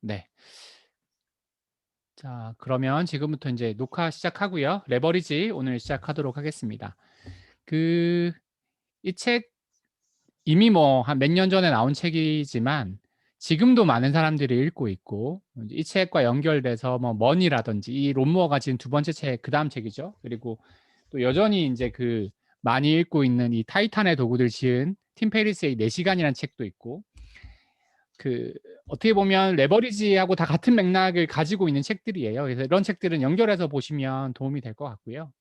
네. 자, 그러면 지금부터 이제 녹화 시작하고요. 레버리지 오늘 시작하도록 하겠습니다. 그 이 책 이미 뭐 한 몇 년 전에 나온 책이지만 지금도 많은 사람들이 읽고 있고 이제 이 책과 연결돼서 뭐 머니라든지 이 론 무어가 지은 두 번째 책 그다음 책이죠. 그리고 또 여전히 인제 많이 읽고 있는 이 타이탄의 도구들 지은 팀 페리스의 4 시간이라는 책도 있고 그 어떻게 보면 레버리지하고 다 같은 맥락을 가지고 있는 책들이에요. 그래서 이런 책들은 연결해서 보시면 도움이 될 것 같고요.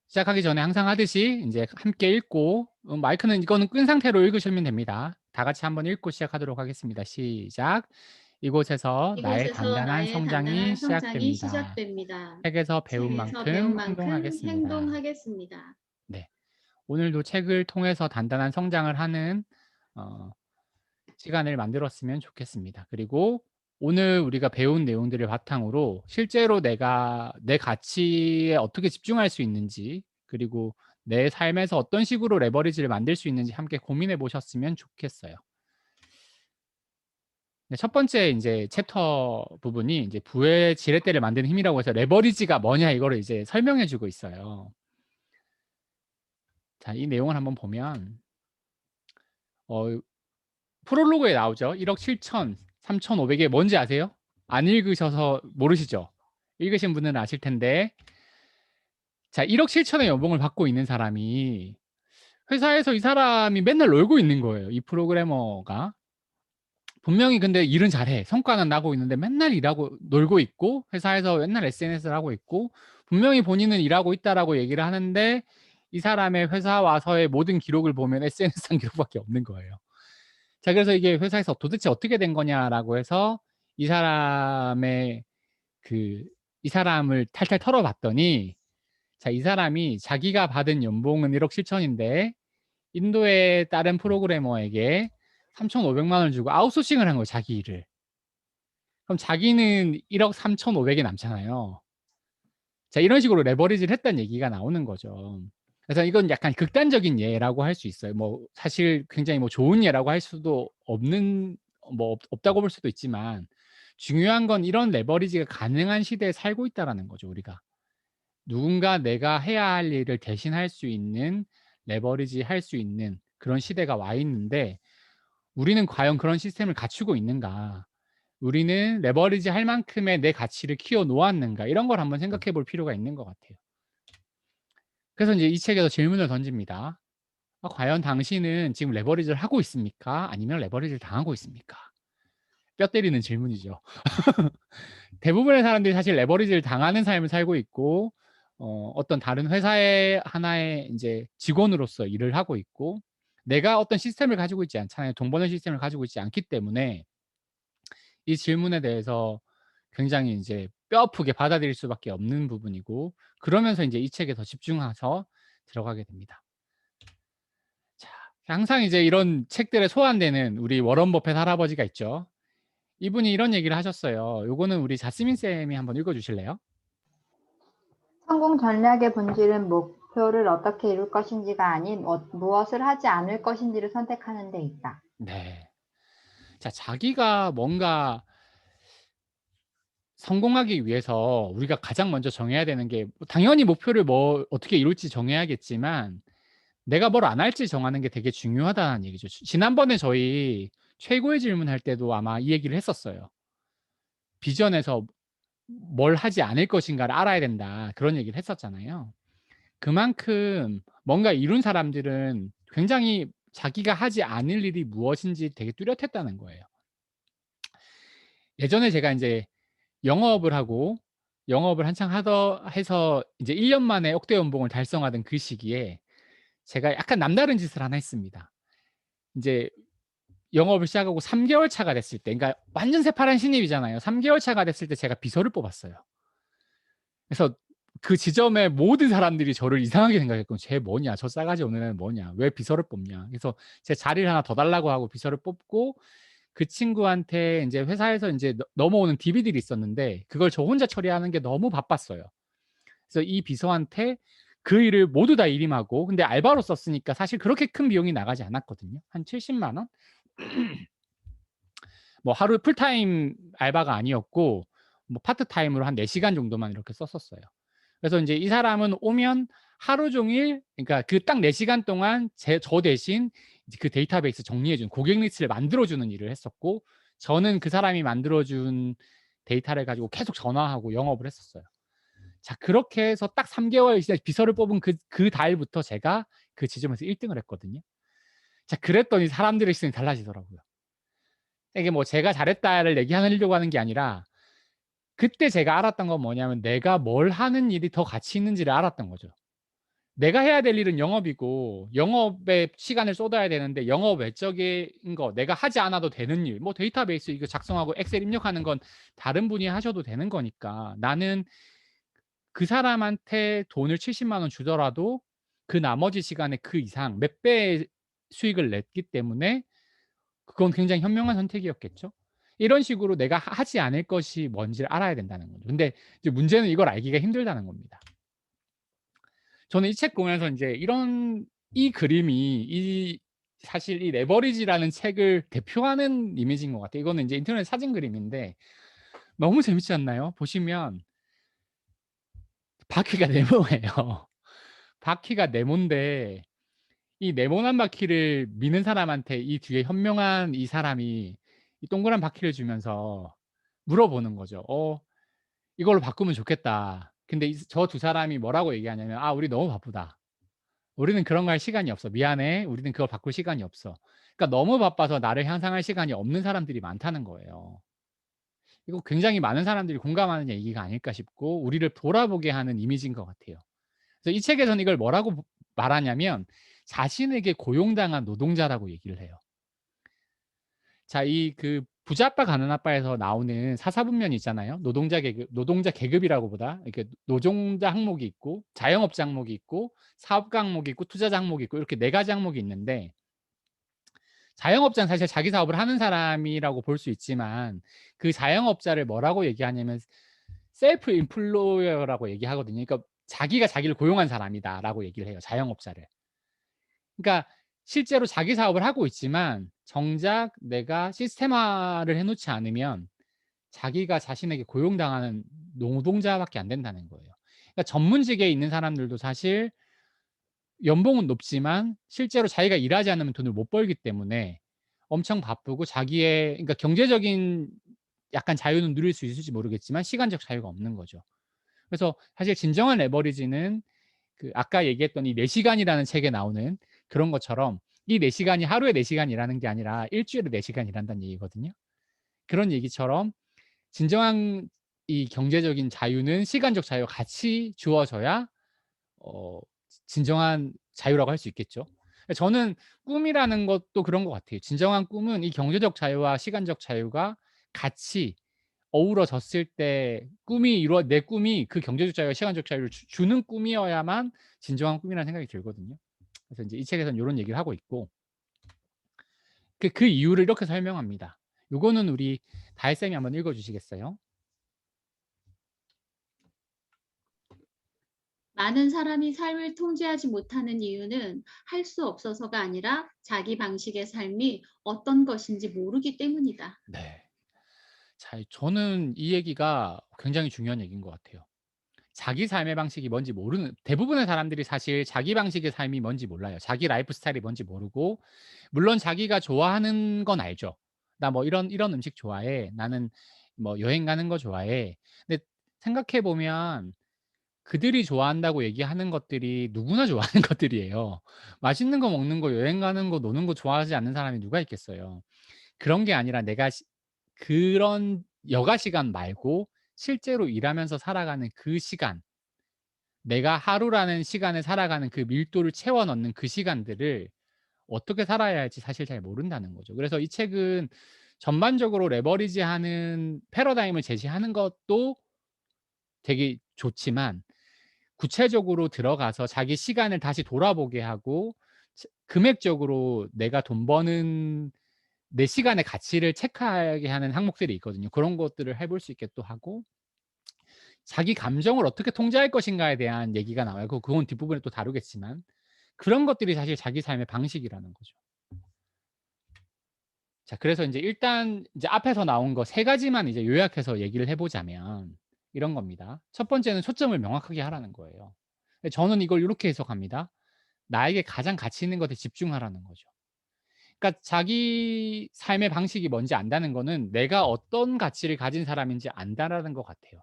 시작하기 전에 항상 하듯이 인제 함께 읽고 마이크는 이거는 끈 상태로 읽으시면 됩니다. 다 같이 한번 읽고 시작하도록 하겠습니다. 시작. "이곳에서 나의 이곳에서 단단한 나의 성장이 단단한 성장이 시작됩니다. 시작됩니다. 책에서 배운 책에서 배운 만큼 만큼 행동하겠습니다." 행동하겠습니다. 네. 오늘도 책을 통해서 단단한 성장을 하는 어 시간을 만들었으면 좋겠습니다. 그리고 오늘 우리가 배운 내용들을 바탕으로 실제로 내가 내 가치에 어떻게 집중할 수 있는지 그리고 내 삶에서 어떤 식으로 레버리지를 만들 수 있는지 함께 고민해 보셨으면 좋겠어요. 네, 첫 번째 인제 챕터 부분이 인제 부의 지렛대를 만드는 힘이라고 해서 레버리지가 뭐냐 이거를 이제 설명해 주고 있어요. 자, 이 내용을 한번 보면 어 프롤로그에 나오죠. 1억 7천 3,500이 뭔지 아세요? 안 읽으셔서 모르시죠? 읽으신 분들은 아실 텐데 자 1억 7천의 연봉을 받고 있는 사람이 회사에서 이 사람이 맨날 놀고 있는 거예요, 이 프로그래머가. 분명히 근데 일은 잘해. 성과는 나고 있는데 맨날 일하고 놀고 있고 회사에서 맨날 SNS를 하고 있고 분명히 본인은 일하고 있다라고 얘기를 하는데 이 사람의 회사 와서의 모든 기록을 보면 SNS상 기록밖에 없는 거예요. 자, 그래서 이게 회사에서 도대체 어떻게 된 거냐라고 해서 이 사람의 그 이 사람을 탈탈 털어 봤더니 자, 이 사람이 자기가 받은 연봉은 1억 7천 인데 인도의 다른 프로그래머에게 3,500만 원을 주고 아웃소싱을 한 거예요, 자기 일을. 그럼 자기는 1억 3,500이 남잖아요. 자, 이런 식으로 레버리지를 했다는 얘기가 나오는 거죠. 그래서 이건 약간 극단적인 예라고 할 수 있어요. 뭐 사실 굉장히 뭐 좋은 예라고 할 수도 없는 뭐 없다고 볼 수도 있지만 중요한 건 이런 레버리지가 가능한 시대에 살고 있다라는 거죠, 우리가. 누군가 내가 해야 할 일을 대신할 수 있는 레버리지 할 수 있는 그런 시대가 와 있는데 우리는 과연 그런 시스템을 갖추고 있는가? 우리는 레버리지 할 만큼의 내 가치를 키워 놓았는가? 이런 걸 한번 생각해 볼 필요가 있는 것 같아요. 그래서 인제 이 책에서 질문을 던집니다. 과연 당신은 지금 레버리지를 하고 있습니까? 아니면 레버리지를 당하고 있습니까?" 뼈 때리는 질문이죠. 대부분의 사람들이 사실 레버리지를 당하는 삶을 살고 있고 어떤 다른 회사의 하나의 인제 직원으로서 일을 하고 있고 내가 어떤 시스템을 가지고 있지 않잖아요. 돈 버는 시스템을 가지고 있지 않기 때문에 이 질문에 대해서 굉장히 인제 뼈 아프게 받아들일 수밖에 없는 부분이고 그러면서 인제 이 책에 더 집중해서 들어가게 됩니다. 자, 항상 이제 이런 책들에 소환되는 우리 워런 버핏 할아버지가 있죠. 이분이 이런 얘기를 하셨어요. 요거는 우리 자스민 쌤이 한번 읽어 주실래요? 성공 전략의 본질은 목표를 어떻게 이룰 것인지가 아닌 무엇을 하지 않을 것인지를 선택하는 데 있다. 네. 자, 자기가 뭔가 성공하기 위해서 우리가 가장 먼저 정해야 되는 게 당연히 목표를 뭐 어떻게 이룰지 정해야겠지만 내가 뭘 안 할지 정하는 게 되게 중요하다는 얘기죠. 지난번에 저희 최고의 질문할 때도 아마 이 얘기를 했었어요. 비전에서 뭘 하지 않을 것인가를 알아야 된다. 그런 얘기를 했었잖아요. 그만큼 뭔가 이룬 사람들은 굉장히 자기가 하지 않을 일이 무엇인지 되게 뚜렷했다는 거예요. 예전에 제가 인제 영업을 하고 영업을 한창 하더 해서 이제 1년 만에 억대 연봉을 달성하던 그 시기에 제가 약간 남다른 짓을 하나 했습니다. 인제 영업을 시작하고 3 개월 차가 됐을 때 그러니까 완전 새파란 신입이잖아요. 3 개월 차가 됐을 때 제가 비서를 뽑았어요. 그래서 그 지점에 모든 사람들이 저를 이상하게 생각했거든요. '쟤 뭐냐? 저 싸가지 없는 애는 뭐냐? 왜 비서를 뽑냐?' 그래서 제 자리를 하나 더 달라고 하고 비서를 뽑고 그 친구한테 인제 회사에서 인제 넘어오는 DB들이 있었는데 그걸 저 혼자 처리하는 게 너무 바빴어요. 그래서 이 비서한테 그 일을 모두 다 일임하고 근데 알바로 썼으니까 사실 그렇게 큰 비용이 나가지 않았거든요. 한 70만 원? 뭐 하루 풀타임 알바가 아니었고 뭐 파트타임으로 한 4시간 정도만 이렇게 썼었어요. 그래서 인제 이 사람은 오면 하루 종일, 그러니까 그 딱 4시간 동안 저 대신 이제 그 데이터베이스 정리해 주는, 고객 리스트를 만들어 주는 일을 했었고, 저는 그 사람이 만들어 준 데이터를 가지고 계속 전화하고 영업을 했었어요. 자, 그렇게 해서 딱 3 개월 이제 비서를 뽑은 그 달부터 제가 그 지점에서 1 등을 했거든요. 자, 그랬더니 사람들의 시선이 달라지더라고요. 이게 뭐 제가 잘했다를 얘기하려고 하는 게 아니라, 그때 제가 알았던 건 뭐냐면 내가 뭘 하는 일이 더 가치 있는지를 알았던 거죠. 내가 해야 될 일은 영업이고 영업에 시간을 쏟아야 되는데, 영업 외적인 거 내가 하지 않아도 되는 일, 뭐 데이터베이스 이거 작성하고 엑셀 입력하는 건 다른 분이 하셔도 되는 거니까, 나는 그 사람한테 돈을 70만 원 주더라도 그 나머지 시간에 그 이상 몇 배의 수익을 냈기 때문에 그건 굉장히 현명한 선택이었겠죠. 이런 식으로 내가 하지 않을 것이 뭔지를 알아야 된다는 거죠. 근데 이제 문제는 이걸 알기가 힘들다는 겁니다. 저는 이 책 보면서 인제 이런, 이 그림이 사실 이 레버리지라는 책을 대표하는 이미지인 것 같아요. 이거는 인제 인터넷 사진 그림인데 너무 재밌지 않나요? 보시면 바퀴가 네모예요. 바퀴가 네모인데 이 네모난 바퀴를 미는 사람한테 이 뒤에 현명한 이 사람이 이 동그란 바퀴를 주면서 물어보는 거죠. 이걸로 바꾸면 좋겠다." 근데 저 두 사람이 뭐라고 얘기하냐면 "아, 우리 너무 바쁘다. 우리는 그런 거 할 시간이 없어. 미안해. 우리는 그걸 바꿀 시간이 없어." 그러니까 너무 바빠서 나를 향상할 시간이 없는 사람들이 많다는 거예요. 이거 굉장히 많은 사람들이 공감하는 얘기가 아닐까 싶고, 우리를 돌아보게 하는 이미지인 것 같아요. 그래서 이 책에서는 이걸 뭐라고 말하냐면 자신에게 고용당한 노동자라고 얘기를 해요. 자, 이 그 부자 아빠 가난 아빠에서 나오는 사사분면이 있잖아요. 노동자 계급이라고 보다 이렇게 노동자 항목이 있고 자영업자 항목이 있고 사업가 항목이 있고 투자자 항목이 있고 이렇게 4 가지 항목이 있는데, 자영업자는 사실 자기 사업을 하는 사람이라고 볼 수 있지만 그 자영업자를 뭐라고 얘기하냐면 셀프 임플로이어라고 얘기하거든요. 그러니까 자기가 자기를 고용한 사람이다라고 얘기를 해요, 자영업자를. 그러니까 실제로 자기 사업을 하고 있지만 정작 내가 시스템화를 해 놓지 않으면 자기가 자신에게 고용당하는 노동자밖에 안 된다는 거예요. 그러니까 전문직에 있는 사람들도 사실 연봉은 높지만 실제로 자기가 일하지 않으면 돈을 못 벌기 때문에 엄청 바쁘고, 자기의, 그러니까 경제적인 약간 자유는 누릴 수 있을지 모르겠지만 시간적 자유가 없는 거죠. 그래서 사실 진정한 레버리지는 그 아까 얘기했던 이 4 시간이라는 책에 나오는 그런 것처럼 이 4 시간이 하루에 4 시간 일하는 게 아니라 일 주일에 4 시간 일한다는 얘기거든요. 그런 얘기처럼 진정한 이 경제적인 자유는 시간적 자유와 같이 주어져야 어 진정한 자유라고 할 수 있겠죠. 저는 꿈이라는 것도 그런 것 같아요. 진정한 꿈은 이 경제적 자유와 시간적 자유가 같이 어우러졌을 때 내 꿈이 그 경제적 자유와 시간적 자유를 주는 꿈이어야만 진정한 꿈이라는 생각이 들거든요. 그래서 인제 이 책에서는 요런 얘기를 하고 있고, 그 이유를 이렇게 설명합니다. 요거는 우리 다혜 쌤이 한번 읽어 주시겠어요? 많은 사람이 삶을 통제하지 못하는 이유는 할 수 없어서가 아니라 자기 방식의 삶이 어떤 것인지 모르기 때문이다. 네. 자, 저는 이 얘기가 굉장히 중요한 얘기인 것 같아요. 자기 삶의 방식이 뭔지 모르는 대부분의 사람들이 사실 자기 방식의 삶이 뭔지 몰라요. 자기 라이프 스타일이 뭔지 모르고, 물론 자기가 좋아하는 건 알죠. "나 뭐 이런 음식 좋아해. 나는 뭐 여행 가는 거 좋아해." 근데 생각해 보면 그들이 좋아한다고 얘기하는 것들이 누구나 좋아하는 것들이에요. 맛있는 거 먹는 거, 여행 가는 거, 노는 거 좋아하지 않는 사람이 누가 있겠어요. 그런 게 아니라 내가 그런 여가 시간 말고 실제로 일하면서 살아가는 그 시간, 내가 하루라는 시간을 살아가는 그 밀도를 채워 넣는 그 시간들을 어떻게 살아야 할지 사실 잘 모른다는 거죠. 그래서 이 책은 전반적으로 레버리지하는 패러다임을 제시하는 것도 되게 좋지만, 구체적으로 들어가서 자기 시간을 다시 돌아보게 하고 금액적으로 내가 돈 버는 내 시간의 가치를 체크하게 하는 항목들이 있거든요. 그런 것들을 해볼 수 있게 또 하고, 자기 감정을 어떻게 통제할 것인가에 대한 얘기가 나와요. 그건 뒷부분에 또 다루겠지만 그런 것들이 사실 자기 삶의 방식이라는 거죠. 자, 그래서 인제 일단 이제 앞에서 나온 거 3 가지만 이제 요약해서 얘기를 해 보자면 이런 겁니다. 첫 번째는 초점을 명확하게 하라는 거예요. 근데 저는 이걸 요렇게 해석합니다. 나에게 가장 가치 있는 것에 집중하라는 거죠. 그러니까 자기 삶의 방식이 뭔지 안다는 거는 내가 어떤 가치를 가진 사람인지 안다라는 것 같아요.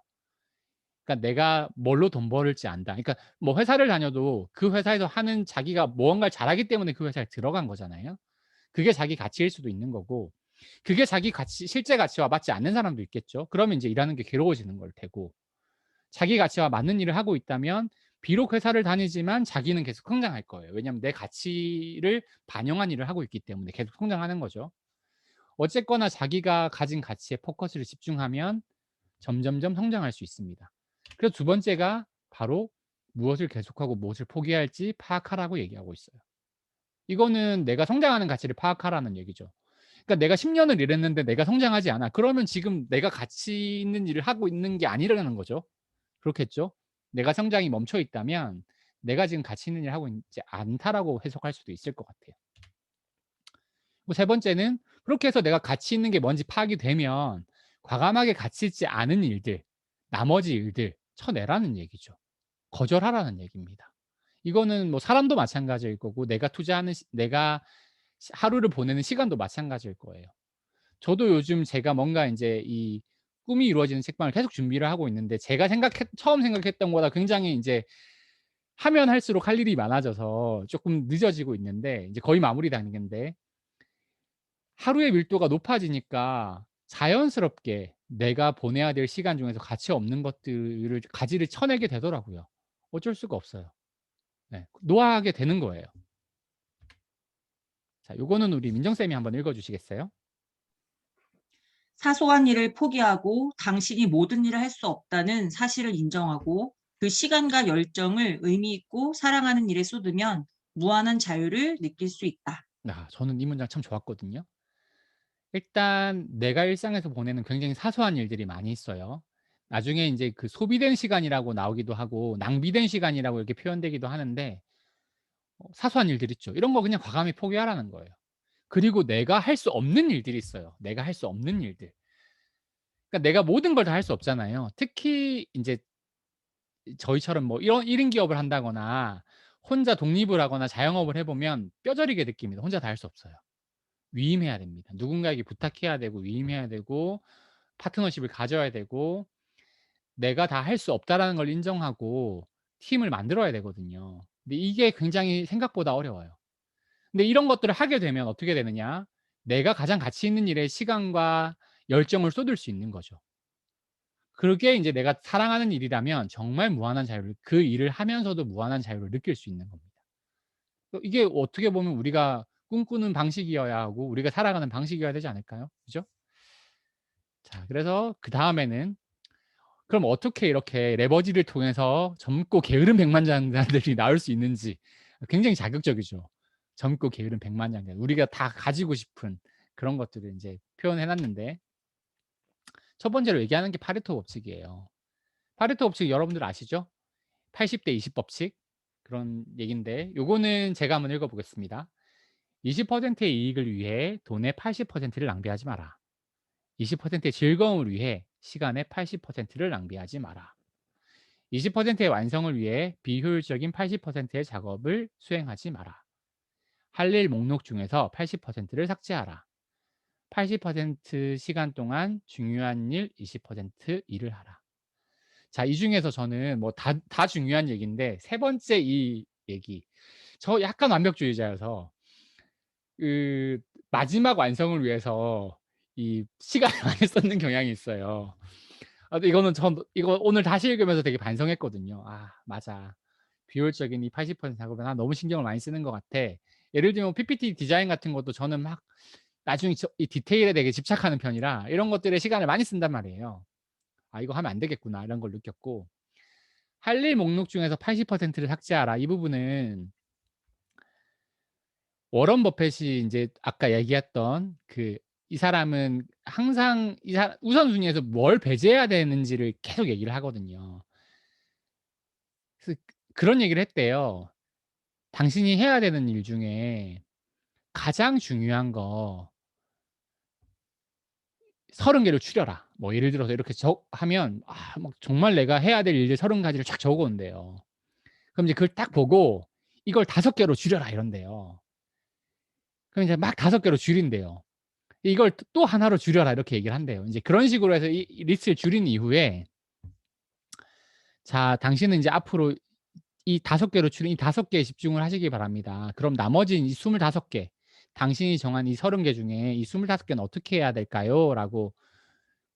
그러니까 내가 뭘로 돈 벌을지 안다. 그러니까 뭐 회사를 다녀도 그 회사에서 하는 자기가 무언가를 잘하기 때문에 그 회사에 들어간 거잖아요. 그게 자기 가치일 수도 있는 거고 그게 자기 가치 실제 가치와 맞지 않는 사람도 있겠죠. 그러면 인제 일하는 게 괴로워지는 걸 테고 자기 가치와 맞는 일을 하고 있다면 비록 회사를 다니지만 자기는 계속 성장할 거예요. 왜냐하면 내 가치를 반영한 일을 하고 있기 때문에 계속 성장하는 거죠. 어쨌거나 자기가 가진 가치에 포커스를 집중하면 점점점 성장할 수 있습니다. 그래서 두 번째가 바로 무엇을 계속하고 무엇을 포기할지 파악하라고 얘기하고 있어요. 이거는 내가 성장하는 가치를 파악하라는 얘기죠. 그러니까 내가 10 년을 일했는데 내가 성장하지 않아. 그러면 지금 내가 가치 있는 일을 하고 있는 게 아니라는 거죠. 그렇겠죠? 내가 성장이 멈춰 있다면 '내가 지금 가치 있는 일을 하고 있지 않다.'라고 해석할 수도 있을 것 같아요. 뭐 세 번째는 그렇게 해서 내가 가치 있는 게 뭔지 파악이 되면 과감하게 가치 있지 않은 일들, 나머지 일들 쳐내라는 얘기죠. 거절하라는 얘기입니다. 이거는 뭐 사람도 마찬가지일 거고 내가 투자하는 내가 하루를 보내는 시간도 마찬가지일 거예요. 저도 요즘 제가 뭔가 인제 이 꿈이 이루어지는 책방을 계속 준비를 하고 있는데 제가 처음 생각했던 거보다 굉장히 인제 하면 할수록 할 일이 많아져서 쪼끔 늦어지고 있는데 이제 거의 마무리 단계인데 하루의 밀도가 높아지니까 자연스럽게 내가 보내야 될 시간 중에서 가치 없는 것들을 가지를 쳐내게 되더라고요. 어쩔 수가 없어요. 네. 노화하게 되는 거예요. 자, 요거는 우리 민정쌤이 한번 읽어 주시겠어요? 사소한 일을 포기하고 당신이 모든 일을 할 수 없다는 사실을 인정하고 그 시간과 열정을 의미 있고 사랑하는 일에 쏟으면 무한한 자유를 느낄 수 있다. 아, 저는 이 문장 참 좋았거든요. 일단 내가 일상에서 보내는 굉장히 사소한 일들이 많이 있어요. 나중에 인제 그 소비된 시간이라고 나오기도 하고 낭비된 시간이라고 이렇게 표현되기도 하는데 사소한 일들 있죠. 이런 거 그냥 과감히 포기하라는 거예요. 그리고 내가 할 수 없는 일들이 있어요. 내가 할 수 없는 일들. 그러니까 내가 모든 걸 다 할 수 없잖아요. 특히 인제 저희처럼 뭐 이런 1인 기업을 한다거나 혼자 독립을 하거나 자영업을 해 보면 뼈저리게 느낍니다. 혼자 다 할 수 없어요. 위임해야 됩니다. 누군가에게 부탁해야 되고 위임해야 되고 파트너십을 가져야 되고 내가 다 할 수 없다라는 걸 인정하고 팀을 만들어야 되거든요. 근데 이게 굉장히 생각보다 어려워요. 근데 이런 것들을 하게 되면 어떻게 되느냐? 내가 가장 가치 있는 일에 시간과 열정을 쏟을 수 있는 거죠. 그게 인제 내가 사랑하는 일이라면 정말 무한한 자유를 그 일을 하면서도 무한한 자유를 느낄 수 있는 겁니다. 이게 어떻게 보면 우리가 꿈꾸는 방식이어야 하고 우리가 살아가는 방식이어야 되지 않을까요? 그죠? 자, 그래서 그다음에는 그럼 어떻게 이렇게 레버지를 통해서 젊고 게으른 백만장자들이 나올 수 있는지 굉장히 자극적이죠. 젊고 게으른 백만장자. 우리가 다 가지고 싶은 그런 것들을 인제 표현해 놨는데 첫 번째로 얘기하는 게 파레토 법칙이에요. 파레토 법칙 여러분들 아시죠? 80대 20 법칙 그런 얘기인데 요거는 제가 한번 읽어 보겠습니다. 20%의 이익을 위해 돈의 80%를 낭비하지 마라. 20%의 즐거움을 위해 시간의 80%를 낭비하지 마라. 20%의 완성을 위해 비효율적인 80%의 작업을 수행하지 마라. 할 일 목록 중에서 80%를 삭제하라. 80% 시간 동안 중요한 일 20% 일을 하라. 자, 이 중에서 저는 뭐 다 중요한 얘기인데 세 번째 이 얘기. 저 약간 완벽주의자여서 그 마지막 완성을 위해서 이 시간을 많이 쏟는 경향이 있어요. 근데 이거는 이거 오늘 다시 읽으면서 되게 반성했거든요. '아, 맞아. 비효율적인 이 80% 작업에 나 너무 신경을 많이 쓰는 것 같아.' 예를 들면 PPT 디자인 같은 것도 저는 막 나중에 이 디테일에 되게 집착하는 편이라 이런 것들에 시간을 많이 쓴단 말이에요. '아, 이거 하면 안 되겠구나.' 이런 걸 느꼈고 할 일 목록 중에서 80%를 삭제하라. 이 부분은 워런 버핏이 인제 아까 얘기했던 이 사람은 항상 우선순위에서 뭘 배제해야 되는지를 계속 얘기를 하거든요. 그래서 그런 얘기를 했대요. "당신이 해야 되는 일 중에 가장 중요한 거 30개를 추려라. 뭐 예를 들어서 이렇게 하면 막 정말 내가 해야 될 일들 30가지를 쫙 적어 온대요. 그럼 이제 그걸 딱 보고 이걸 5개로 줄여라 이런대요. 그럼 이제 막 5개로 줄인대요. 이걸 또 하나로 줄여라 이렇게 얘기를 한대요. 이제 그런 식으로 해서 이 리스트를 줄인 이후에 자, 당신은 이제 앞으로 이 5개로 줄인 이 5개에 집중을 하시기 바랍니다. 그럼 나머지 이 25개, 당신이 정한 이 30개 중에 이 25개는 어떻게 해야 될까요? 라고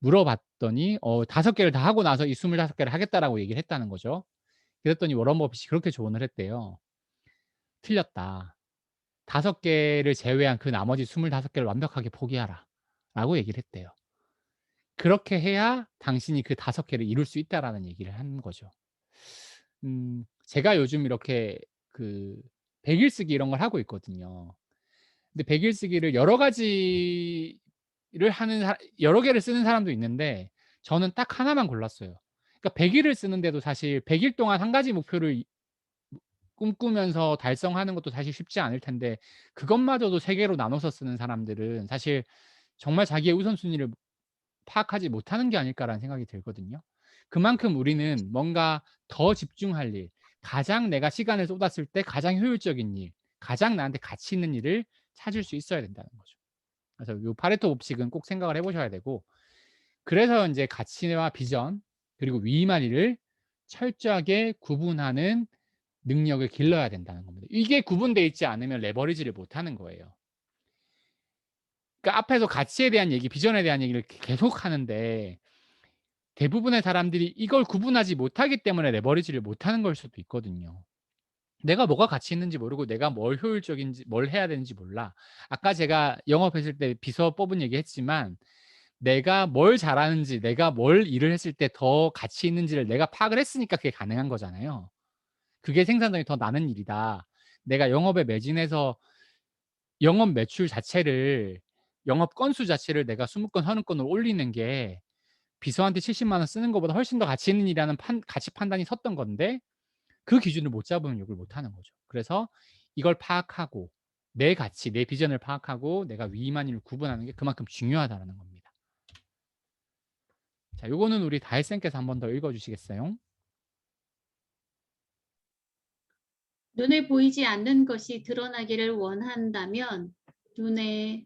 물어봤더니 5개를 다 하고 나서 이 25개를 하겠다라고 얘기를 했다는 거죠. 그랬더니 워런 버핏이 그렇게 조언을 했대요. 틀렸다. 5개를 제외한 그 나머지 25개를 완벽하게 포기하라. 라고 얘기를 했대요. 그렇게 해야 당신이 그 5개를 이룰 수 있다라는 얘기를 한 거죠. 제가 요즘 이렇게 그 100일 쓰기 이런 걸 하고 있거든요. 근데 100일 쓰기를 여러 가지를 하는 여러 개를 쓰는 사람도 있는데 저는 딱 하나만 골랐어요. 그러니까 100일을 쓰는데도 사실 100일 동안 한 가지 목표를 꿈꾸면서 달성하는 것도 사실 쉽지 않을 텐데 그것마저도 3개로 나눠서 쓰는 사람들은 사실 정말 자기의 우선순위를 파악하지 못하는 게 아닐까라는 생각이 들거든요. 그만큼 우리는 뭔가 더 집중할 일, 가장 내가 시간을 쏟았을 때 가장 효율적인 일, 가장 나한테 가치 있는 일을 찾을 수 있어야 된다는 거죠. 그래서 요 파레토 법칙은 꼭 생각을 해 보셔야 되고 그래서 인제 가치와 비전 그리고 위임할 일을 철저하게 구분하는 능력을 길러야 된다는 겁니다. 이게 구분돼 있지 않으면 레버리지를 못 하는 거예요. 그러니까 앞에서 가치에 대한 얘기, 비전에 대한 얘기를 계속 하는데 대부분의 사람들이 이걸 구분하지 못하기 때문에 레버리지를 못 하는 걸 수도 있거든요. 내가 뭐가 가치 있는지 모르고 내가 뭘 효율적인지 뭘 해야 되는지 몰라. 아까 제가 영업했을 때 비서 뽑은 얘기 했지만 내가 뭘 잘하는지 내가 뭘 일을 했을 때 더 가치 있는지를 내가 파악을 했으니까 그게 가능한 거잖아요. 그게 생산성이 더 나는 일이다. 내가 영업에 매진해서 영업 매출 자체를 영업 건수 자체를 내가 20건, 30건을 올리는 게 비서한테 70만 원 쓰는 것보다 훨씬 더 가치 있는 일이라는 가치 판단이 섰던 건데 그 기준을 못 잡으면 욕을 못 하는 거죠. 그래서 이걸 파악하고 내 가치, 내 비전을 파악하고 내가 위임한 일을 구분하는 게 그만큼 중요하다는 겁니다. 자, 요거는 우리 다혜쌤께서 한 번 더 읽어 주시겠어요? 눈에 보이지 않는 것이 드러나기를 원한다면 눈에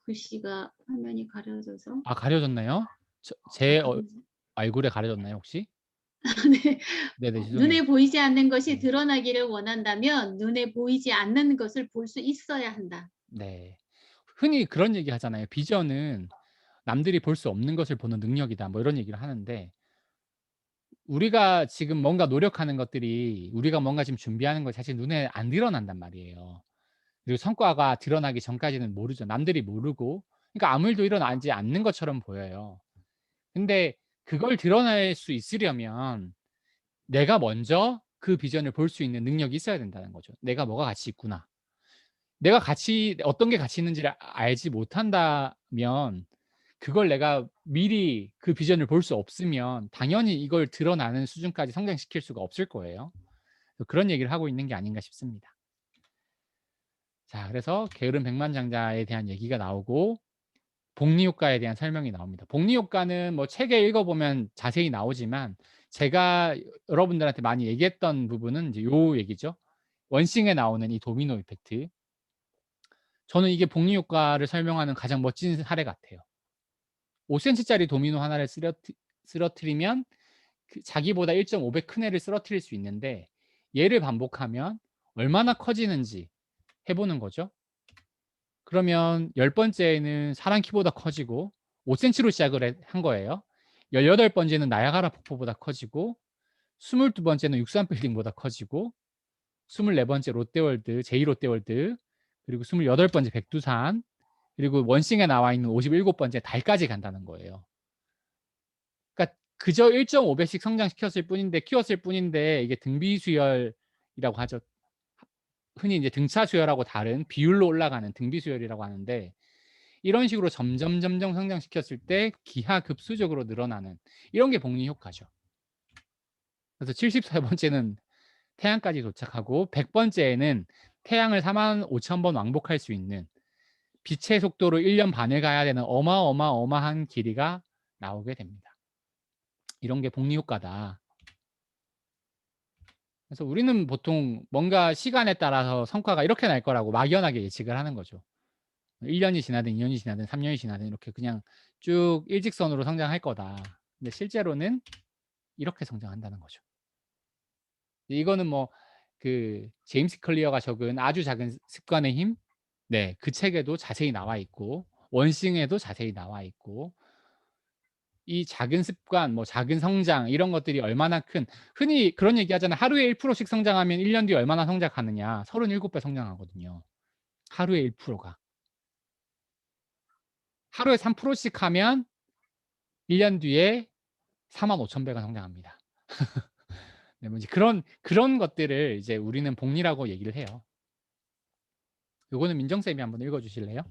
글씨가 화면이 가려져서 가려졌나요? 제 얼굴에 가려졌나요, 혹시? 네. 네네, 죄송해요. 눈에 보이지 않는 것이 네. 드러나기를 원한다면 눈에 보이지 않는 것을 볼 수 있어야 한다. 네. 흔히 그런 얘기 하잖아요. 비전은 남들이 볼 수 없는 것을 보는 능력이다. 뭐 이런 얘기를 하는데 우리가 지금 뭔가 노력하는 것들이 우리가 뭔가 지금 준비하는 거 사실 눈에 안 드러난단 말이에요. 그리고 성과가 드러나기 전까지는 모르죠. 남들이 모르고 그러니까 아무 일도 일어나지 않는 것처럼 보여요. 근데 그걸 드러낼 수 있으려면 내가 먼저 그 비전을 볼 수 있는 능력이 있어야 된다는 거죠. '내가 뭐가 가치 있구나.' 내가 어떤 게 가치 있는지를 알지 못한다면 그걸 내가 미리 그 비전을 볼 수 없으면 당연히 이걸 드러나는 수준까지 성장시킬 수가 없을 거예요. 그런 얘기를 하고 있는 게 아닌가 싶습니다. 자, 그래서 게으른 백만장자에 대한 얘기가 나오고 복리 효과에 대한 설명이 나옵니다. 복리 효과는 뭐 책에 읽어보면 자세히 나오지만 제가 여러분들한테 많이 얘기했던 부분은 이제 요 얘기죠. 원싱에 나오는 이 도미노 이펙트. 저는 이게 복리 효과를 설명하는 가장 멋진 사례 같아요. 5cm짜리 도미노 하나를 쓰러뜨리면 자기보다 1.5배 큰 애를 쓰러뜨릴 수 있는데 얘를 반복하면 얼마나 커지는지 해보는 거죠. 그러면 10번째에는 사람 키보다 커지고 5cm로 시작을 한 거예요. 18번째는 나야가라 폭포보다 커지고 22번째는 63빌딩보다 커지고 24번째 롯데월드, 제2롯데월드 그리고 28번째 백두산 그리고 원싱에 나와 있는 57번째 달까지 간다는 거예요. 그러니까 그저 1.5배씩 성장시켰을 뿐인데 키웠을 뿐인데 이게 등비수열이라고 하죠. 흔히 이제 등차 수열하고 다른 비율로 올라가는 등비수열이라고 하는데 이런 식으로 점점 성장시켰을 때 기하급수적으로 늘어나는 이런 게 복리 효과죠. 그래서 74번째는 태양까지 도착하고 100번째에는 태양을 45,000번 왕복할 수 있는 빛의 속도로 1년 반을 가야 되는 어마어마한 길이가 나오게 됩니다. 이런 게 복리 효과다. 그래서 우리는 보통 뭔가 시간에 따라서 성과가 이렇게 날 거라고 막연하게 예측을 하는 거죠. 1년이 지나든 2년이 지나든 3년이 지나든 이렇게 그냥 쭉 일직선으로 성장할 거다. 근데 실제로는 이렇게 성장한다는 거죠. 이거는 뭐 그 제임스 클리어가 적은 아주 작은 습관의 힘, 네, 그 책에도 자세히 나와 있고 원싱에도 자세히 나와 있고 이 작은 습관, 뭐 작은 성장 이런 것들이 얼마나 큰 흔히 그런 얘기 하잖아요. 하루에 1%씩 성장하면 1년 뒤에 얼마나 성장하느냐. 37배 성장하거든요. 하루에 1%가. 하루에 3%씩 하면 1년 뒤에 45,000배가 성장합니다. 네, 뭐 이제 그런 것들을 이제 우리는 복리라고 얘기를 해요. 요거는 민정쌤이 한번 읽어 주실래요?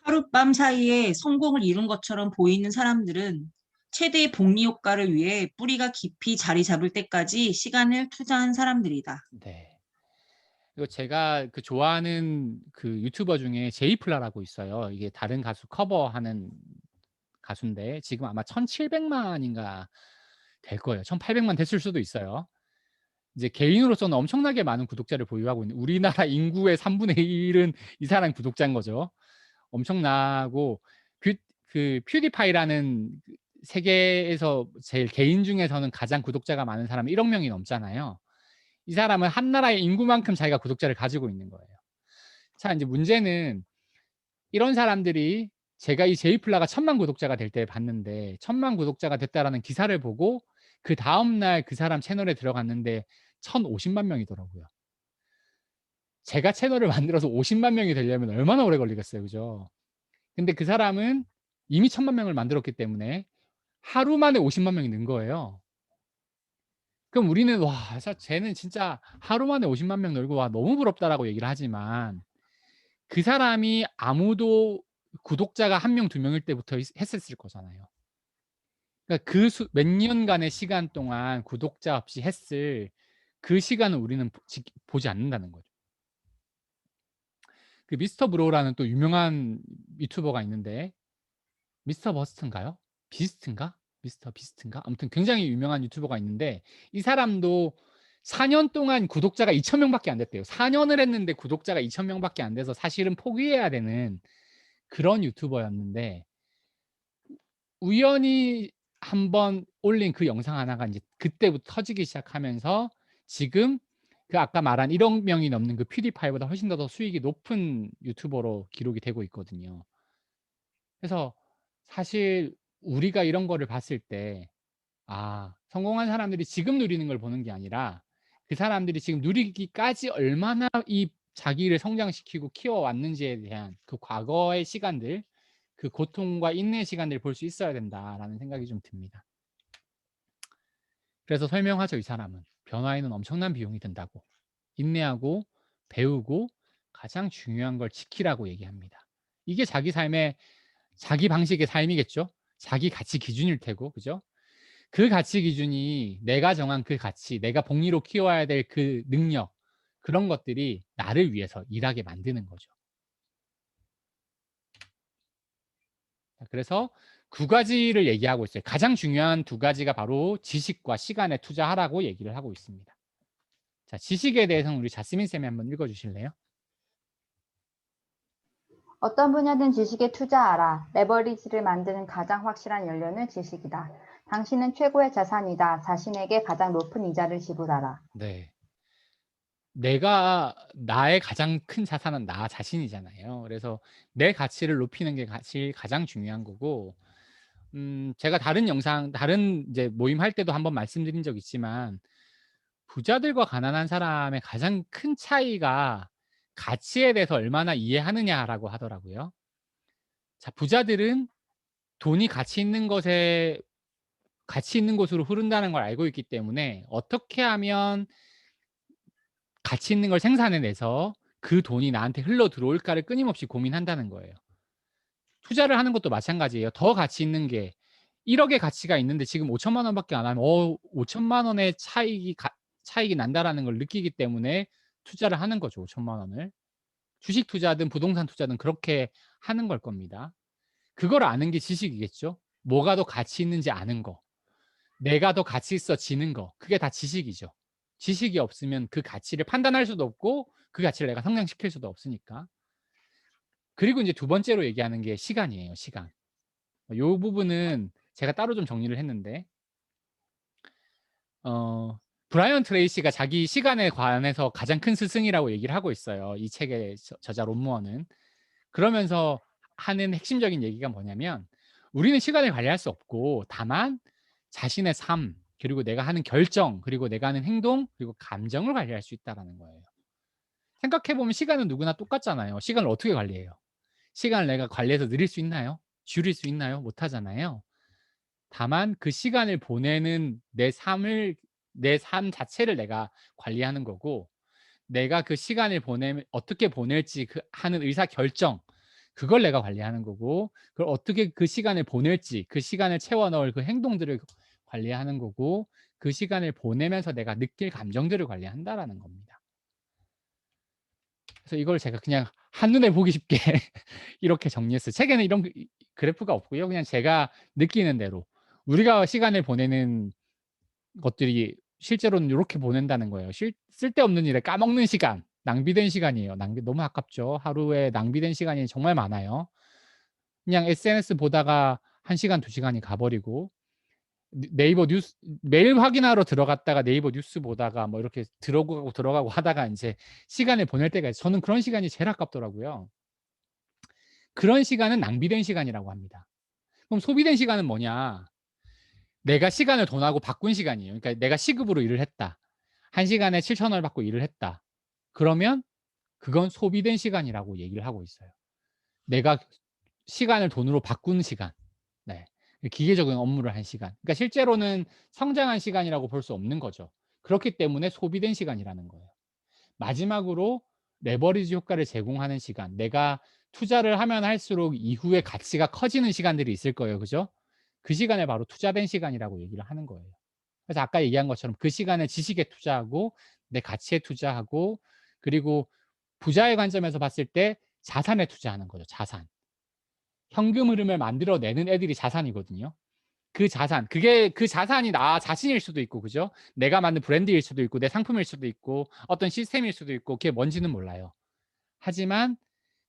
하룻밤 사이에 성공을 이룬 것처럼 보이는 사람들은 최대의 복리 효과를 위해 뿌리가 깊이 자리 잡을 때까지 시간을 투자한 사람들이다. 네. 이거 제가 그 좋아하는 그 유튜버 중에 제이플라라고 있어요. 이게 다른 가수 커버하는 가수인데 지금 아마 1,700만인가 될 거예요. 1,800만 됐을 수도 있어요. 이제 개인으로서는 엄청나게 많은 구독자를 보유하고 있는 우리나라 인구의 3분의 1은 이 사람 구독자인 거죠. 엄청나고 그 퓨디파이라는 세계에서 제일 개인 중에서는 가장 구독자가 많은 사람은 1억 명이 넘잖아요. 이 사람은 한 나라의 인구만큼 자기가 구독자를 가지고 있는 거예요. 자, 이제 문제는 이런 사람들이 제가 이 제이플라가 1,000만 구독자가 될 때 봤는데 1,000만 구독자가 됐다라는 기사를 보고 그 다음 날 그 사람 채널에 들어갔는데 1,050만 명이더라고요. 제가 채널을 만들어서 50만 명이 되려면 얼마나 오래 걸리겠어요. 그죠? 근데 그 사람은 이미 1,000만 명을 만들었기 때문에 하루 만에 50만 명이 는 거예요. 그럼 우리는 와, 쟤는 진짜 하루 만에 50만 명 늘고 와, 너무 부럽다라고 얘기를 하지만 그 사람이 아무도 구독자가 1명, 2명일 때부터 했었을 거잖아요. 그러니까 그 몇 년간의 시간 동안 구독자 없이 했을 그 시간을 우리는 보지 않는다는 거죠. 그 미스터 브로우라는 또 유명한 유튜버가 있는데 미스터 버스트인가요? 비스트인가? 미스터 비스트인가? 아무튼 굉장히 유명한 유튜버가 있는데 이 사람도 4년 동안 구독자가 2,000명밖에 안 됐대요. 4년을 했는데 구독자가 2,000명밖에 안 돼서 사실은 포기해야 되는 그런 유튜버였는데 우연히 한번 올린 그 영상 하나가 이제 그때부터 터지기 시작하면서 지금 그 아까 말한 1억 명이 넘는 그 퓨디파이보다 훨씬 더 수익이 높은 유튜버로 기록이 되고 있거든요. 그래서 사실 우리가 이런 거를 봤을 때 아, 성공한 사람들이 지금 누리는 걸 보는 게 아니라 그 사람들이 지금 누리기까지 얼마나 이 자기를 성장시키고 키워왔는지에 대한 그 과거의 시간들, 그 고통과 인내의 시간들을 볼 수 있어야 된다라는 생각이 좀 듭니다. 그래서 설명하죠. 이 사람은 변화에는 엄청난 비용이 든다고 인내하고 배우고 가장 중요한 걸 지키라고 얘기합니다. 이게 자기 삶의 자기 방식의 삶이겠죠. 자기 가치 기준일 테고, 그죠? 그 가치 기준이 내가 정한 그 가치, 내가 복리로 키워야 될 그 능력, 그런 것들이 나를 위해서 일하게 만드는 거죠. 그래서 2가지를 얘기하고 있어요. 가장 중요한 2가지가 바로 지식과 시간에 투자하라고 얘기를 하고 있습니다. 자, 지식에 대해서는 우리 자스민 쌤이 한번 읽어 주실래요? 어떤 분야든 지식에 투자하라. 레버리지를 만드는 가장 확실한 연료는 지식이다. 당신은 최고의 자산이다. 자신에게 가장 높은 이자를 지불하라. 네. 나의 가장 큰 자산은 나 자신이잖아요. 그래서 내 가치를 높이는 게 사실 가장 중요한 거고, 제가 다른 이제 모임 할 때도 한번 말씀드린 적 있지만, 부자들과 가난한 사람의 가장 큰 차이가 가치에 대해서 얼마나 이해하느냐라고 하더라고요. 자, 부자들은 돈이 가치 있는 곳으로 흐른다는 걸 알고 있기 때문에 어떻게 하면 가치 있는 걸 생산해내서 그 돈이 나한테 흘러 들어올까를 끊임없이 고민한다는 거예요. 투자를 하는 것도 마찬가지예요. 더 가치 있는 게 1억의 가치가 있는데 지금 5천만 원밖에 안 하면 5천만 원의 차익이 난다라는 걸 느끼기 때문에 투자를 하는 거죠. 5천만 원을. 주식 투자든 부동산 투자든 그렇게 하는 걸 겁니다. 그걸 아는 게 지식이겠죠. 뭐가 더 가치 있는지 아는 거. 내가 더 가치 있어지는 거. 그게 다 지식이죠. 지식이 없으면 그 가치를 판단할 수도 없고 그 가치를 내가 성장시킬 수도 없으니까. 그리고 이제 두 번째로 얘기하는 게 시간이에요, 시간. 요 부분은 제가 따로 좀 정리를 했는데 브라이언 트레이시가 자기 시간에 관해서 가장 큰 스승이라고 얘기를 하고 있어요. 이 책의 저자 론무어는. 그러면서 하는 핵심적인 얘기가 뭐냐면 우리는 시간을 관리할 수 없고 다만 자신의 삶, 그리고 내가 하는 결정, 그리고 내가 하는 행동, 그리고 감정을 관리할 수 있다라는 거예요. 생각해 보면 시간은 누구나 똑같잖아요. 시간을 어떻게 관리해요? 시간을 내가 관리해서 늘릴 수 있나요? 줄일 수 있나요? 못 하잖아요. 다만 그 시간을 보내는 내 삶 자체를 내가 관리하는 거고 내가 그 시간을 어떻게 보낼지 하는 의사 결정, 그걸 내가 관리하는 거고 그걸 어떻게 그 시간을 보낼지, 그 시간을 채워 넣을 그 행동들을 관리하는 거고 그 시간을 보내면서 내가 느낄 감정들을 관리한다라는 겁니다. 그래서 이걸 제가 그냥 한눈에 보기 쉽게 이렇게 정리했어요. 책에는 이런 그래프가 없고요. 그냥 제가 느끼는 대로 우리가 시간을 보내는 것들이 실제로는 요렇게 보낸다는 거예요. 쓸데없는 일에 까먹는 시간, 낭비된 시간이에요. 너무 아깝죠. 하루에 낭비된 시간이 정말 많아요. 그냥 SNS 보다가 1 시간, 2 시간이 가 버리고 네이버 뉴스 메일 확인하러 들어갔다가 네이버 뉴스 보다가 뭐 이렇게 들어가고 하다가 인제 시간을 보낼 때가 있어요. 저는 그런 시간이 제일 아깝더라고요. 그런 시간은 낭비된 시간이라고 합니다. 그럼 소비된 시간은 뭐냐? 내가 시간을 돈하고 바꾼 시간이에요. 그러니까 내가 시급으로 일을 했다. 1 시간에 7,000원을 받고 일을 했다. 그러면 그건 소비된 시간이라고 얘기를 하고 있어요. 내가 시간을 돈으로 바꾼 시간. 네. 기계적인 업무를 한 시간. 그러니까 실제로는 성장한 시간이라고 볼 수 없는 거죠. 그렇기 때문에 소비된 시간이라는 거예요. 마지막으로 레버리지 효과를 제공하는 시간. 내가 투자를 하면 할수록 이후에 가치가 커지는 시간들이 있을 거예요. 그죠? 그 시간을 바로 투자된 시간이라고 얘기를 하는 거예요. 그래서 아까 얘기한 것처럼 그 시간을 지식에 투자하고 내 가치에 투자하고 그리고 부자의 관점에서 봤을 때 자산에 투자하는 거죠. 자산. 현금 흐름을 만들어내는 애들이 자산이거든요. 그 자산, 그게 그 자산이 나 자신일 수도 있고, 그죠? 내가 만든 브랜드일 수도 있고, 내 상품일 수도 있고, 어떤 시스템일 수도 있고, 그게 뭔지는 몰라요. 하지만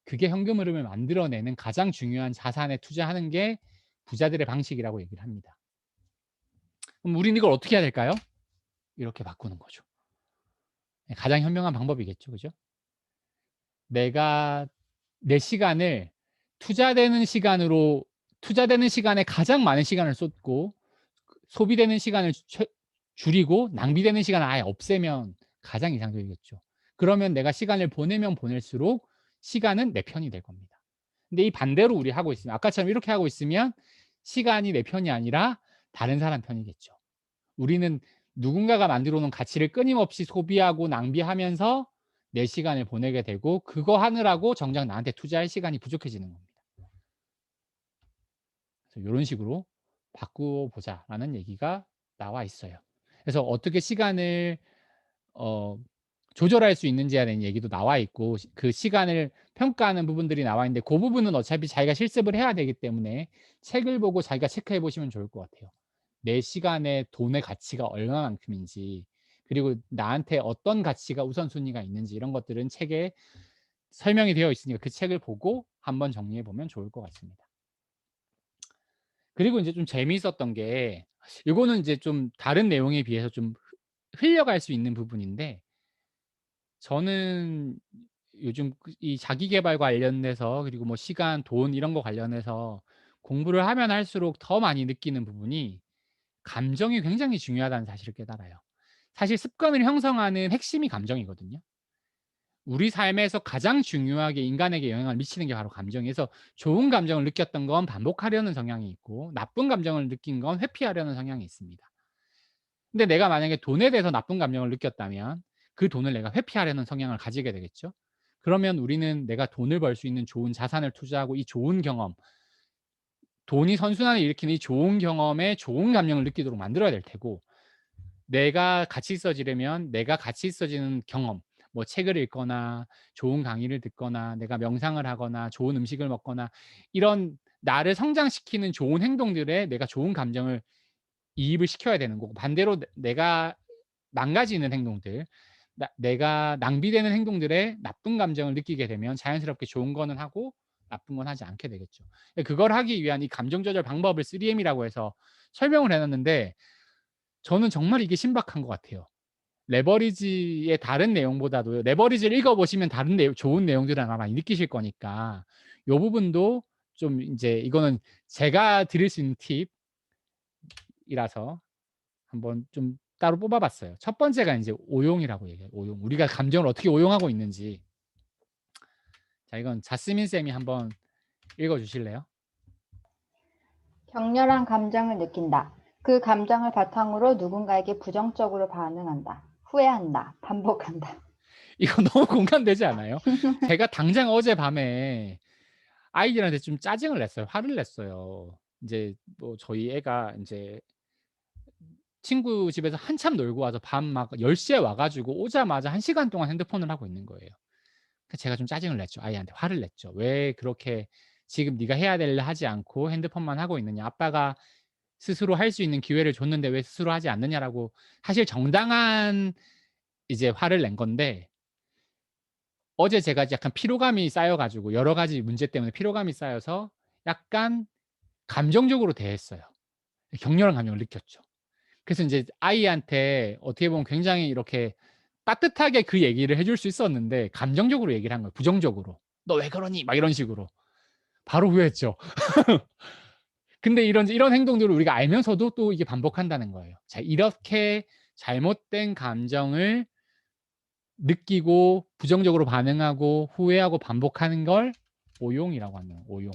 그게 현금 흐름을 만들어내는 가장 중요한 자산에 투자하는 게 부자들의 방식이라고 얘기를 합니다. 그럼 우리는 이걸 어떻게 해야 될까요? 이렇게 바꾸는 거죠. 가장 현명한 방법이겠죠, 그죠? 내가 내 시간을 투자되는 시간에 가장 많은 시간을 쏟고 소비되는 시간을 줄이고 낭비되는 시간을 아예 없애면 가장 이상적이겠죠. 그러면 내가 시간을 보내면 보낼수록 시간은 내 편이 될 겁니다. 근데 이 반대로 우리 하고 있으면 아까처럼 이렇게 하고 있으면 시간이 내 편이 아니라 다른 사람 편이겠죠. 우리는 누군가가 만들어 놓은 가치를 끊임없이 소비하고 낭비하면서 내 시간을 보내게 되고 그거 하느라고 정작 나한테 투자할 시간이 부족해지는 겁니다. 그래서 요런 식으로 바꾸어 보자라는 얘기가 나와 있어요. 그래서 어떻게 시간을 조절할 수 있는지에 대한 얘기도 나와 있고 그 시간을 평가하는 부분들이 나와 있는데 그 부분은 어차피 자기가 실습을 해야 되기 때문에 책을 보고 자기가 체크해 보시면 좋을 것 같아요. 내 시간의 돈의 가치가 얼마만큼인지 그리고 나한테 어떤 가치가 우선순위가 있는지 이런 것들은 책에 설명이 되어 있으니까 그 책을 보고 한번 정리해 보면 좋을 것 같습니다. 그리고 인제 좀 재미있었던 게 요거는 인제 좀 다른 내용에 비해서 좀 흘려갈 수 있는 부분인데 저는 요즘 이 자기 계발 관련돼서 그리고 뭐 시간, 돈 이런 거 관련해서 공부를 하면 할수록 더 많이 느끼는 부분이 감정이 굉장히 중요하다는 사실을 깨달아요. 사실 습관을 형성하는 핵심이 감정이거든요. 우리 삶에서 가장 중요하게 인간에게 영향을 미치는 게 바로 감정이어서 좋은 감정을 느꼈던 건 반복하려는 성향이 있고 나쁜 감정을 느낀 건 회피하려는 성향이 있습니다. 근데 내가 만약에 돈에 대해서 나쁜 감정을 느꼈다면 그 돈을 내가 회피하려는 성향을 가지게 되겠죠. 그러면 우리는 내가 돈을 벌 수 있는 좋은 자산을 투자하고 이 좋은 경험, 돈이 선순환을 일으키는 이 좋은 경험에 좋은 감정을 느끼도록 만들어야 될 테고 내가 가치 있어지려면 내가 가치 있어지는 경험, 뭐 책을 읽거나 좋은 강의를 듣거나 내가 명상을 하거나 좋은 음식을 먹거나 이런 나를 성장시키는 좋은 행동들에 내가 좋은 감정을 이입을 시켜야 되는 거고, 반대로 내가 망가지는 행동들, 내가 낭비되는 행동들에 나쁜 감정을 느끼게 되면 자연스럽게 좋은 거는 하고 나쁜 건 하지 않게 되겠죠. 그걸 하기 위한 이 감정 조절 방법을 3M이라고 해서 설명을 해놨는데, 저는 정말 이게 신박한 것 같아요. 레버리지의 다른 내용보다도 레버리지를 읽어보시면 다른 좋은 내용들을 아마 많이 느끼실 거니까 이 부분도 좀 이제 이거는 제가 드릴 수 있는 팁이라서 한번 좀 따로 뽑아봤어요. 첫 번째가 이제 오용이라고 얘기해요. 오용. 우리가 감정을 어떻게 오용하고 있는지. 자, 이건 자스민 쌤이 한번 읽어주실래요? 격렬한 감정을 느낀다. 그 감정을 바탕으로 누군가에게 부정적으로 반응한다. 후회한다. 반복한다. 이거 너무 공감되지 않아요? 제가 당장 어젯밤에 아이들한테 좀 짜증을 냈어요. 화를 냈어요. 이제 뭐 저희 애가 이제 친구 집에서 한참 놀고 와서 밤 막 10시에 와 가지고 오자마자 1시간 동안 핸드폰을 하고 있는 거예요. 그래서 제가 좀 짜증을 냈죠. 아이한테 화를 냈죠. "왜 그렇게 지금 네가 해야 될 일 하지 않고 핸드폰만 하고 있느냐. 아빠가 스스로 할 수 있는 기회를 줬는데 왜 스스로 하지 않느냐."라고 사실 정당한 이제 화를 낸 건데, 어제 제가 약간 피로감이 쌓여 가지고 여러 가지 문제 때문에 피로감이 쌓여서 약간 감정적으로 대했어요. 격렬한 감정을 느꼈죠. 그래서 인제 아이한테 어떻게 보면 굉장히 이렇게 따뜻하게 그 얘기를 해줄 수 있었는데 감정적으로 얘기를 한 거예요, 부정적으로. "너 왜 그러니?" 막 이런 식으로. 바로 후회했죠. 근데 이런 행동들을 우리가 알면서도 또 이게 반복한다는 거예요. 자, 이렇게 잘못된 감정을 느끼고 부정적으로 반응하고 후회하고 반복하는 걸 오용이라고 하는 거예요, 오용.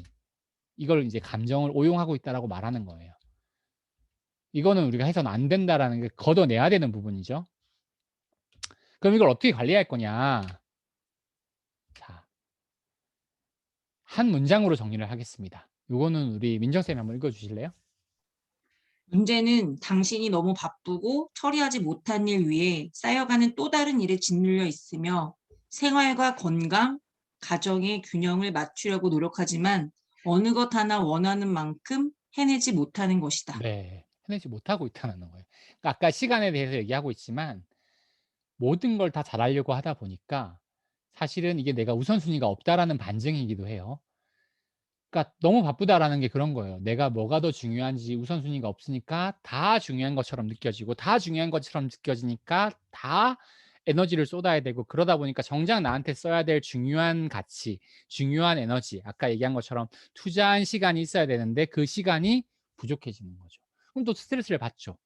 이걸 이제 감정을 오용하고 있다라고 말하는 거예요. 이거는 우리가 해서는 안 된다라는 게 걷어내야 되는 부분이죠. 그럼 이걸 어떻게 관리할 거냐? 자, 한 문장으로 정리를 하겠습니다. 요거는 우리 민정 쌤이 한번 읽어 주실래요? 문제는 당신이 너무 바쁘고 처리하지 못한 일 위에 쌓여가는 또 다른 일에 짓눌려 있으며 생활과 건강, 가정의 균형을 맞추려고 노력하지만 어느 것 하나 원하는 만큼 해내지 못하는 것이다. 네. 해내지 못하고 있다는 거예요. 그러니까 아까 시간에 대해서 얘기하고 있지만 모든 걸 다 잘하려고 하다 보니까 사실은 이게 '내가 우선순위가 없다.'라는 반증이기도 해요. 그러니까 너무 바쁘다라는 게 그런 거예요. 내가 뭐가 더 중요한지 우선순위가 없으니까 다 중요한 것처럼 느껴지고, 다 중요한 것처럼 느껴지니까 다 에너지를 쏟아야 되고, 그러다 보니까 정작 나한테 써야 될 중요한 가치, 중요한 에너지, 아까 얘기한 것처럼 투자한 시간이 있어야 되는데 그 시간이 부족해지는 거죠. 그럼 또 스트레스를 받죠.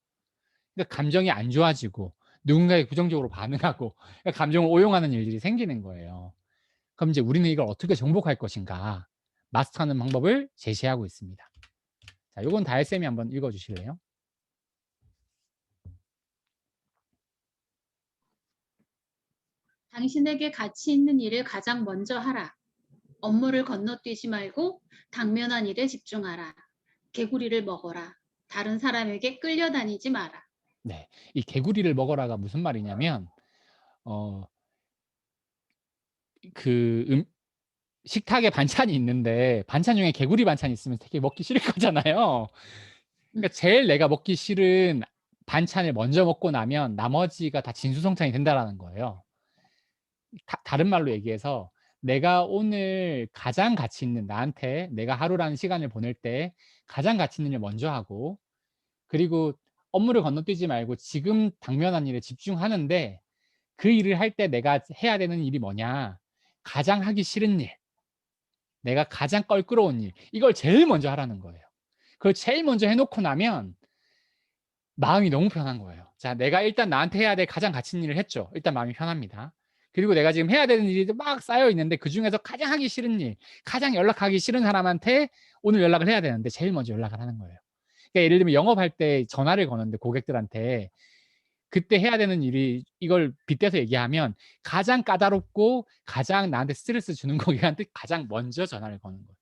그러니까 감정이 안 좋아지고 누군가에게 부정적으로 반응하고 그러니까 감정을 오용하는 일들이 생기는 거예요. 그럼 이제 우리는 이걸 어떻게 정복할 것인가? 마스터하는 방법을 제시하고 있습니다. 자, 요건 다혜 쌤이 한번 읽어 주실래요? 당신에게 가치 있는 일을 가장 먼저 하라. 업무를 건너뛰지 말고 당면한 일에 집중하라. 개구리를 먹어라. 다른 사람에게 끌려다니지 마라. 네. 이 개구리를 먹어라가 무슨 말이냐면 어 그 식탁에 반찬이 있는데 반찬 중에 개구리 반찬이 있으면 되게 먹기 싫을 거잖아요. 그러니까 제일 내가 먹기 싫은 반찬을 먼저 먹고 나면 나머지가 다 진수성찬이 된다라는 거예요. 다른 말로 얘기해서 내가 오늘 가장 가치 있는, 나한테 내가 하루라는 시간을 보낼 때 가장 가치 있는 일 먼저 하고, 그리고 업무를 건너뛰지 말고 지금 당면한 일에 집중하는데 그 일을 할 때 내가 해야 되는 일이 뭐냐? 가장 하기 싫은 일, 내가 가장 껄끄러운 일, 이걸 제일 먼저 하라는 거예요. 그걸 제일 먼저 해 놓고 나면 마음이 너무 편한 거예요. 자, 내가 일단 나한테 해야 될 가장 가치 있는 일을 했죠. 일단 마음이 편합니다. 그리고 내가 지금 해야 되는 일이 막 쌓여 있는데 그중에서 가장 하기 싫은 일, 가장 연락하기 싫은 사람한테 오늘 연락을 해야 되는데 제일 먼저 연락을 하는 거예요. 그러니까 예를 들면 영업할 때 전화를 거는데 고객들한테 그때 해야 되는 일이, 이걸 빗대서 얘기하면 가장 까다롭고 가장 나한테 스트레스 주는 고객한테 가장 먼저 전화를 거는 거예요.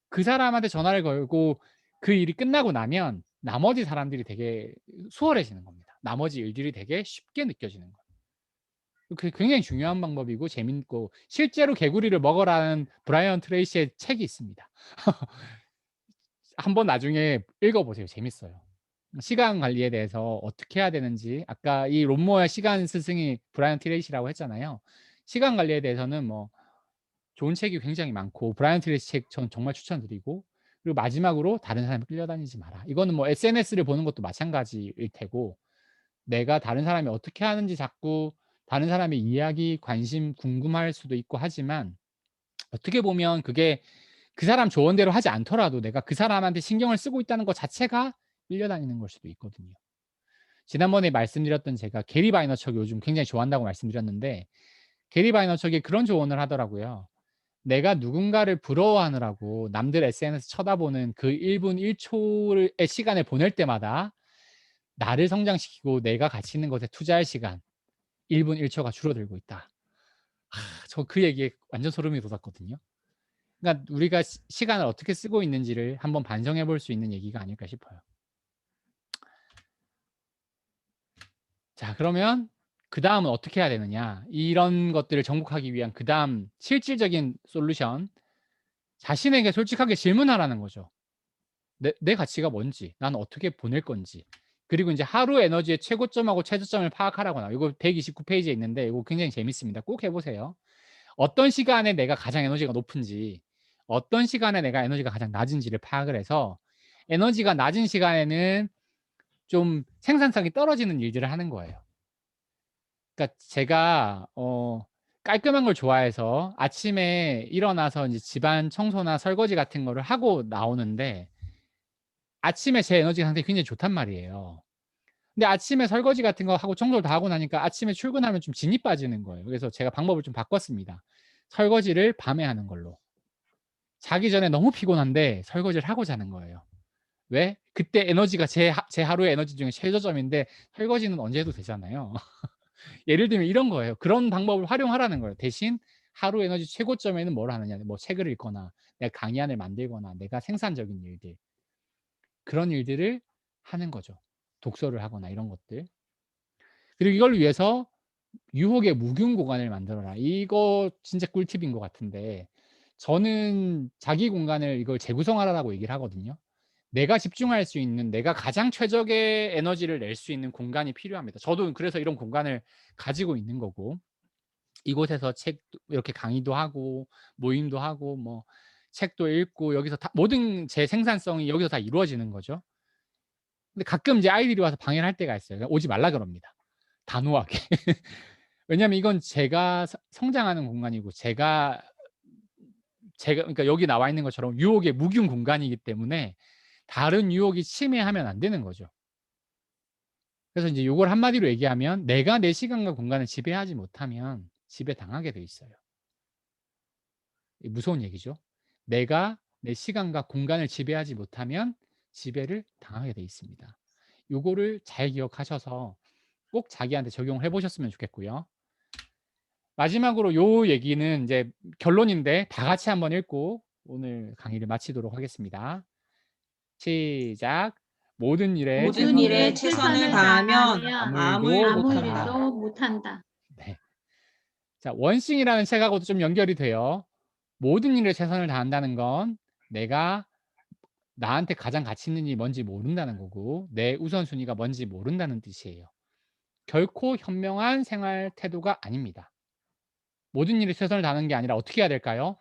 그 사람한테 전화를 걸고 그 일이 끝나고 나면 나머지 사람들이 되게 수월해지는 겁니다. 나머지 일들이 되게 쉽게 느껴지는 거예요. 그게 굉장히 중요한 방법이고 재밌고 실제로 개구리를 먹어라는 브라이언 트레이시의 책이 있습니다. 한번 나중에 읽어보세요. 재밌어요. 시간 관리에 대해서 어떻게 해야 되는지 아까 이 론모어 시간 스승이 브라이언 트레이시라고 했잖아요. 시간 관리에 대해서는 뭐 좋은 책이 굉장히 많고 브라이언 트레이시 책 저는 정말 추천드리고 그리고 마지막으로 다른 사람에 끌려다니지 마라. 이거는 뭐 SNS를 보는 것도 마찬가지일 테고 내가 다른 사람이 어떻게 하는지 자꾸 다른 사람의 이야기, 관심, 궁금할 수도 있고 하지만 어떻게 보면 그게 그 사람 조언대로 하지 않더라도 내가 그 사람한테 신경을 쓰고 있다는 것 자체가 끌려다니는 걸 수도 있거든요. 지난번에 말씀드렸던 제가 게리 바이너척 요즘 굉장히 좋아한다고 말씀드렸는데 게리 바이너척이 그런 조언을 하더라고요. 내가 누군가를 부러워하느라고 남들 SNS 쳐다보는 그 1분 1초의 시간을 보낼 때마다 나를 성장시키고 내가 가치 있는 것에 투자할 시간 1분 1초가 줄어들고 있다. 저 그 얘기에 완전 소름이 돋았거든요. 그러니까 우리가 시간을 어떻게 쓰고 있는지를 한번 반성해 볼 수 있는 얘기가 아닐까 싶어요. 자, 그러면 그다음은 어떻게 해야 되느냐? 이런 것들을 정복하기 위한 그다음 실질적인 솔루션, 자신에게 솔직하게 질문하라는 거죠. 내 가치가 뭔지, 나는 어떻게 보낼 건지. 그리고 이제 하루 에너지의 최고점하고 최저점을 파악하라고 나와요. 이거 129페이지에 있는데 이거 굉장히 재밌습니다. 꼭 해보세요. 어떤 시간에 내가 가장 에너지가 높은지, 어떤 시간에 내가 에너지가 가장 낮은지를 파악을 해서 에너지가 낮은 시간에는 좀 생산성이 떨어지는 일들을 하는 거예요. 그러니까 제가 깔끔한 걸 좋아해서 아침에 일어나서 이제 집안 청소나 설거지 같은 거를 하고 나오는데 아침에 제 에너지 상태가 굉장히 좋단 말이에요. 근데 아침에 설거지 같은 거 하고 청소를 다 하고 나니까 아침에 출근하면 좀 진이 빠지는 거예요. 그래서 제가 방법을 좀 바꿨습니다. 설거지를 밤에 하는 걸로. 자기 전에 너무 피곤한데 설거지를 하고 자는 거예요. 왜? 그때 에너지가 제 하루의 에너지 중에 최저점인데 설거지는 언제 해도 되잖아요. 예를 들면 이런 거예요. 그런 방법을 활용하라는 거예요. 대신 하루 에너지 최고점에는 뭘 하느냐. 뭐 책을 읽거나 내가 강의안을 만들거나 내가 생산적인 일들. 그런 일들을 하는 거죠. 독서를 하거나 이런 것들. 그리고 이걸 위해서 유혹의 무균 공간을 만들어라. 이거 진짜 꿀팁인 것 같은데 저는 자기 공간을 이걸 재구성하라고 얘기를 하거든요. 내가 집중할 수 있는 내가 가장 최적의 에너지를 낼 수 있는 공간이 필요합니다. 저도 그래서 이런 공간을 가지고 있는 거고 이곳에서 책 이렇게 강의도 하고 모임도 하고 뭐 책도 읽고 여기서 다 모든 제 생산성이 여기서 다 이루어지는 거죠. 근데 가끔 이제 아이들이 와서 방해를 할 때가 있어요. 오지 말라 그럽니다. 단호하게. 왜냐하면 이건 제가 성장하는 공간이고 제가 그러니까 여기 나와 있는 것처럼 유혹의 무균 공간이기 때문에 다른 유혹이 침해하면 안 되는 거죠. 그래서 이제 요걸 한마디로 얘기하면 내가 내 시간과 공간을 지배하지 못하면 지배당하게 돼 있어요. 무서운 얘기죠. 내가 내 시간과 공간을 지배하지 못하면 지배를 당하게 돼 있습니다. 요거를 잘 기억하셔서 꼭 자기한테 적용을 해 보셨으면 좋겠고요. 마지막으로 요 얘기는 이제 결론인데 다 같이 한번 읽고 오늘 강의를 마치도록 하겠습니다. 시작. 모든 일에 모든 일에 최선을 다하면 아무 일도 아무 못한다. 일도 못한다. 네. 자, 원싱이라는 책하고도 좀 연결이 돼요. 모든 일에 최선을 다한다는 건 내가 나한테 가장 가치 있는 일이 뭔지 모른다는 거고 내 우선순위가 뭔지 모른다는 뜻이에요. 결코 현명한 생활 태도가 아닙니다. 모든 일에 최선을 다하는 게 아니라 어떻게 해야 될까요?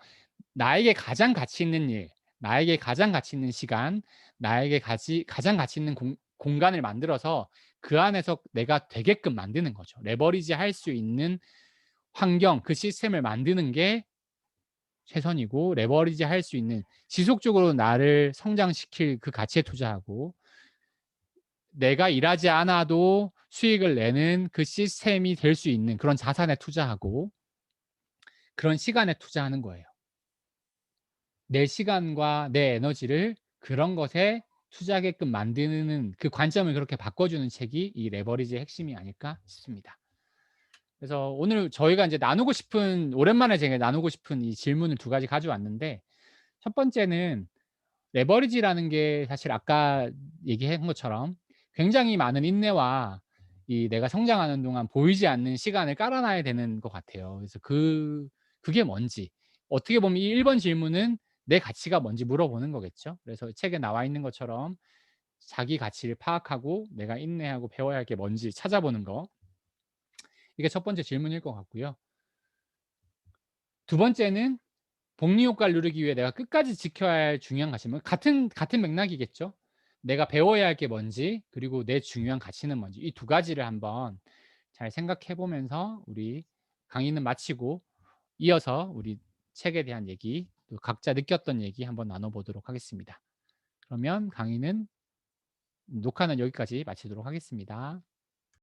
나에게 가장 가치 있는 일, 나에게 가장 가치 있는 시간, 나에게 가장 가치 있는 공간을 만들어서 그 안에서 내가 되게끔 만드는 거죠. 레버리지 할 수 있는 환경, 그 시스템을 만드는 게 최선이고 레버리지 할 수 있는 지속적으로 나를 성장시킬 그 가치에 투자하고 내가 일하지 않아도 수익을 내는 그 시스템이 될 수 있는 그런 자산에 투자하고 그런 시간에 투자하는 거예요. 내 시간과 내 에너지를 그런 것에 투자하게끔 만드는 그 관점을 그렇게 바꿔주는 책이 이 레버리지의 핵심이 아닐까 싶습니다. 그래서 오늘 저희가 이제 오랜만에 제가 나누고 싶은 이 질문을 두 가지 가져왔는데 첫 번째는 레버리지라는 게 사실 아까 얘기한 것처럼 굉장히 많은 인내와 이 내가 성장하는 동안 보이지 않는 시간을 깔아놔야 되는 것 같아요. 그래서 그게 뭔지 어떻게 보면 이 1번 질문은 내 가치가 뭔지 물어보는 거겠죠. 그래서 책에 나와 있는 것처럼 자기 가치를 파악하고 내가 인내하고 배워야 할 게 뭔지 찾아보는 거. 이게 첫 번째 질문일 것 같고요. 두 번째는 복리 효과를 누리기 위해 내가 끝까지 지켜야 할 중요한 가치는 같은 맥락이겠죠. 내가 배워야 할 게 뭔지 그리고 내 중요한 가치는 뭔지 이 두 가지를 한번 잘 생각해 보면서 우리 강의는 마치고 이어서 우리 책에 대한 얘기 또 각자 느꼈던 얘기 한번 나눠 보도록 하겠습니다. 그러면 강의는 녹화는 여기까지 마치도록 하겠습니다.